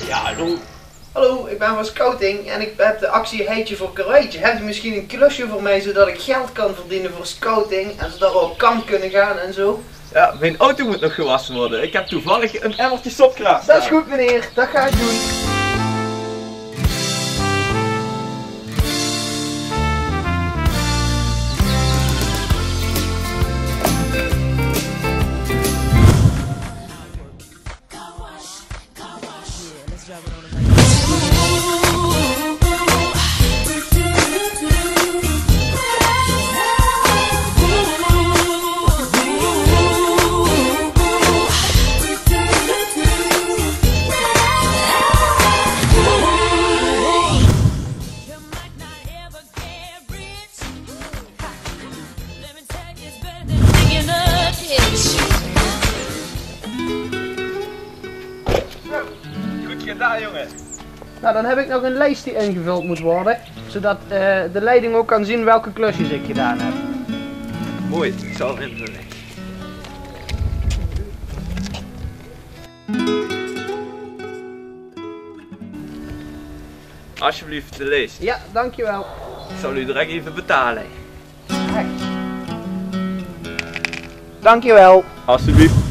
Ja, hallo. Hallo, ik ben van Scouting en ik heb de actie Heetje voor Karweitje. Hebt u misschien een klusje voor mij zodat ik geld kan verdienen voor Scouting en zodat we op kamp kunnen gaan en zo? Ja, mijn auto moet nog gewassen worden. Ik heb toevallig een emmertje sopkraas. Dat is goed meneer, dat ga ik doen. Goed gedaan, jongen. Nou, dan heb ik nog een lijst die ingevuld moet worden, zodat de leiding ook kan zien welke klusjes ik gedaan heb. Mooi, ik zal hem invullen. Alsjeblieft de lijst. Ja, dankjewel. Ik zal u direct even betalen. Dankjewel. Alsjeblieft.